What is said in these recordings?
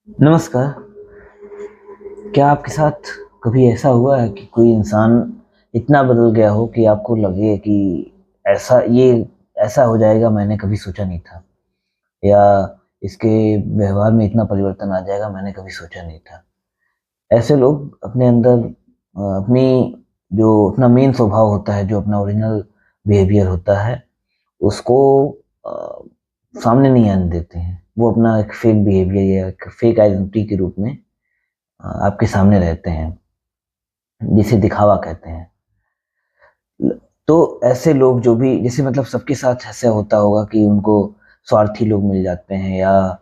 नमस्कार। क्या आपके साथ कभी ऐसा हुआ है कि कोई इंसान इतना बदल गया हो कि आपको लगे कि ऐसा ये ऐसा हो जाएगा मैंने कभी सोचा नहीं था, या इसके व्यवहार में इतना परिवर्तन आ जाएगा मैंने कभी सोचा नहीं था। ऐसे लोग अपने अंदर अपनी जो अपना मेन स्वभाव होता है, जो अपना ओरिजिनल बिहेवियर होता है, उसको अ, सामने नहीं आने देते हैं। वो अपना एक फेक बिहेवियर या एक फेक आइडेंटिटी के रूप में आपके सामने रहते हैं, जिसे दिखावा कहते हैं। ल तो ऐसे लोग जो भी जैसे मतलब सबके साथ ऐसा होता होगा कि उनको स्वार्थी लोग मिल जाते हैं, या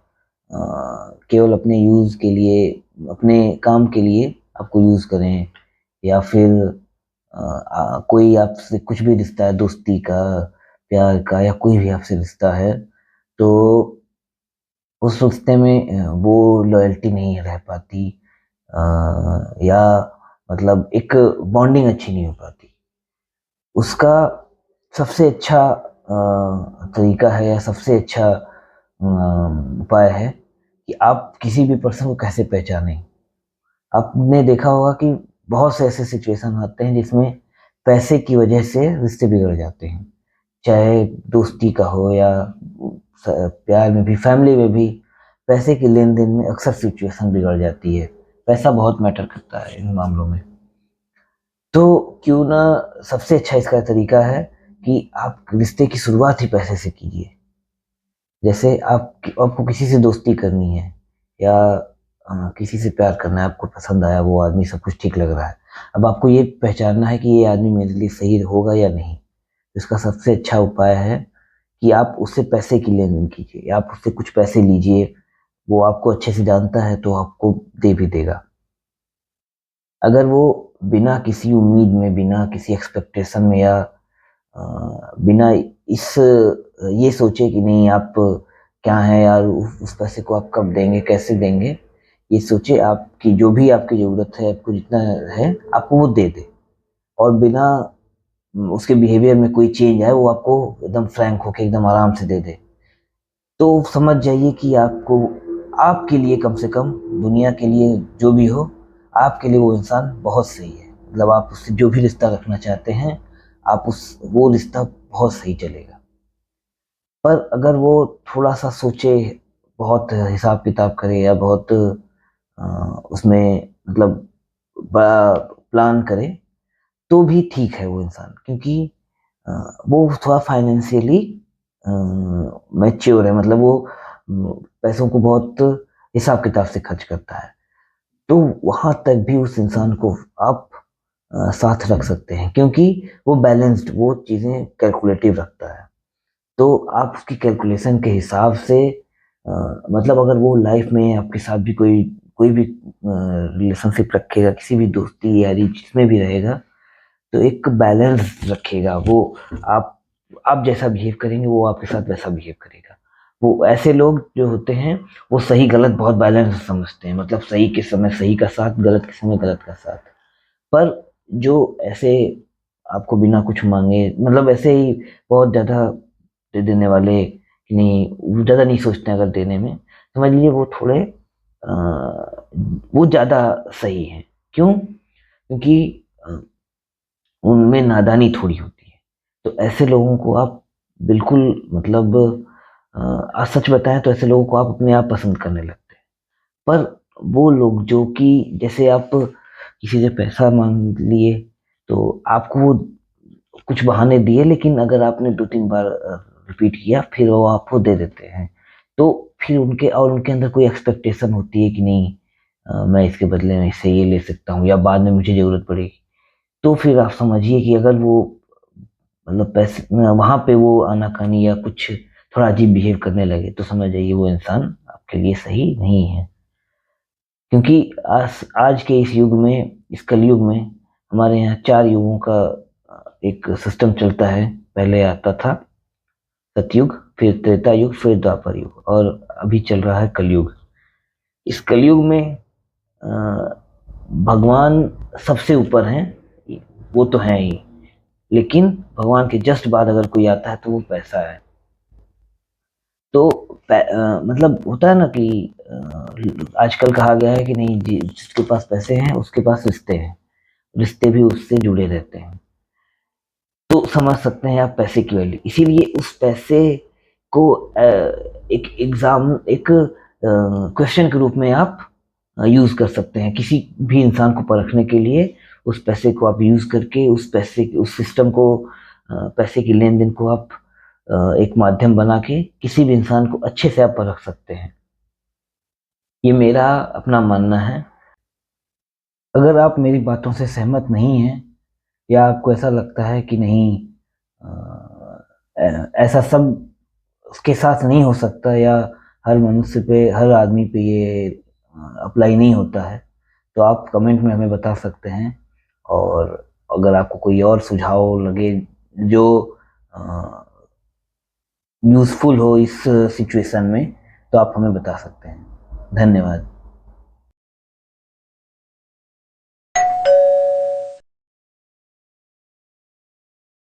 केवल अपने यूज़ के लिए, अपने काम के लिए आपको यूज़ करें, या फिर कोई आपसे कुछ भी रिश्ता है, दोस्ती का, प्यार का, या कोई भी आपसे रिश्ता है, तो उस रिश्ते में वो लॉयल्टी नहीं रह पाती, या मतलब एक बॉन्डिंग अच्छी नहीं हो पाती। उसका सबसे अच्छा तरीका है, या सबसे अच्छा उपाय है कि आप किसी भी पर्सन को कैसे पहचानें। आपने देखा होगा कि बहुत से ऐसे सिचुएशन आते हैं जिसमें पैसे की वजह से रिश्ते बिगड़ जाते हैं। चाहे दोस्ती का हो, या प्यार में भी, फैमिली में भी पैसे के लेन-देन में अक्सर सिचुएशन बिगड़ जाती है। पैसा बहुत मैटर करता है इन मामलों में। तो क्यों ना सबसे अच्छा इसका तरीका है कि आप रिश्ते की शुरुआत ही पैसे से कीजिए। जैसे आपको किसी से दोस्ती करनी है, या किसी से प्यार करना है, आपको पसंद आया वो आदमी, सब कुछ ठीक लग रहा है। अब आपको ये पहचानना है कि ये आदमी मेरे लिए सही होगा या नहीं। इसका सबसे अच्छा उपाय है कि आप उससे पैसे की लेन-देन कीजिए, या आप उससे कुछ पैसे लीजिए। वो आपको अच्छे से जानता है तो आपको दे भी देगा। अगर वो बिना किसी उम्मीद में, बिना किसी एक्सपेक्टेशन में, या बिना इस ये सोचे कि नहीं आप क्या हैं यार, उस पैसे को आप कब देंगे, कैसे देंगे, ये सोचे आपकी जो भी आपकी ज़रूरत है, आपको जितना है, आपको वो दे दे। और बिना उसके बिहेवियर में कोई चेंज आए, वो आपको एकदम फ्रैंक होके एकदम आराम से दे दे। तो समझ जाइए कि आपको, आपके लिए कम से कम, दुनिया के लिए जो भी हो, आपके लिए वो इंसान बहुत सही है। मतलब आप उससे जो भी रिश्ता रखना चाहते हैं, आप उस वो रिश्ता बहुत सही चलेगा। पर अगर वो थोड़ा-सा सोचे, बहुत हिसाब-किताब करे, या बहुत उसमें मतलब बड़ा प्लान करे, तो भी ठीक है वो इंसान, क्योंकि अ, वो थोड़ा फाइनेंशियली अ, मैच्योर है। मतलब वो पैसों को बहुत हिसाब-किताब से खर्च करता है। तो वहाँ तक भी उस इंसान को आप साथ रख सकते हैं, क्योंकि वो बैलेंस्ड, वो चीज़ें कैलकुलेटिव रखता है। तो आप उसकी कैलकुलेशन के हिसाब से मतलब अगर वो लाइफ में आपके साथ भी कोई कोई भी रिलेशनशिप रखेगा, किसी भी दोस्ती यारी जिसमें भी रहेगा, तो एक बैलेंस रखेगा वो। आप आप जैसा बिहेव करेंगे, वो आपके साथ वैसा बिहेव करेगा। वो ऐसे लोग जो होते हैं, वो सही गलत बहुत बैलेंस समझते हैं। मतलब सही के समय सही का साथ, गलत के समय गलत का साथ। पर जो ऐसे आपको बिना कुछ माँगे, मतलब ऐसे ही बहुत ज़्यादा दे देने वाले, कि नहीं वो ज़्यादा नहीं सोचते हैं अगर देने में, समझ लीजिए वो थोड़े वो ज़्यादा सही हैं। क्यों? क्योंकि अ, उनमें नादानी थोड़ी होती है। तो ऐसे लोगों को आप बिल्कुल, मतलब आज सच बताएँ तो ऐसे लोगों को आप अपने आप पसंद करने लगते हैं। पर वो लोग जो कि, जैसे आप किसी से पैसा माँग लिए, तो आपको वो कुछ बहाने दिए, लेकिन अगर आपने 2-3 बार रिपीट किया, फिर वो आपको दे देते हैं। तो फिर उनके अंदर कोई एक्सपेक्टेशन होती है कि नहीं, मैं इसके बदले में इससे ये ले सकता हूँ, या बाद में मुझे ज़रूरत पड़ेगी। तो फिर आप समझिए कि अगर वो, मतलब पैसे वहाँ पे वो आनाकानी या कुछ थोड़ा अजीब बिहेव करने लगे, तो समझ जाइए वो इंसान आपके लिए सही नहीं है। क्योंकि आज के इस युग में, इस कलयुग में, हमारे यहाँ 4 युगों का एक सिस्टम चलता है। पहले आता था सतयुग, फिर त्रेता युग, फिर द्वापर युग, और अभी चल रहा है कलयुग। इस कलयुग में अ, भगवान सबसे ऊपर हैं, वो तो हैं ही, लेकिन भगवान के जस्ट बाद अगर कोई आता है तो वो पैसा है। तो मतलब होता है ना कि आजकल कहा गया है कि नहीं जी, जिसके पास पैसे हैं उसके पास रिश्ते हैं, रिश्ते भी उससे जुड़े रहते हैं। तो समझ सकते हैं आप पैसे की वैल्यू। इसीलिए उस पैसे को एक क्वेश्चन के रूप में आप यूज़ कर सकते हैं। किसी भी इंसान को परखने के लिए उस पैसे को आप यूज़ करके उस सिस्टम को, पैसे की लेन-देन को आप एक माध्यम बना के किसी भी इंसान को अच्छे से आप परख सकते हैं। ये मेरा अपना मानना है। अगर आप मेरी बातों से सहमत नहीं हैं या आपको ऐसा लगता है कि नहीं, ऐसा सब उसके साथ नहीं हो सकता या हर मनुष्य पे, हर आदमी पे ये अप्लाई नहीं होता है, तो आप कमेंट में हमें बता सकते हैं। और अगर आपको कोई और सुझाव लगे जो यूज़फुल हो इस सिचुएशन में, तो आप हमें बता सकते हैं। धन्यवाद।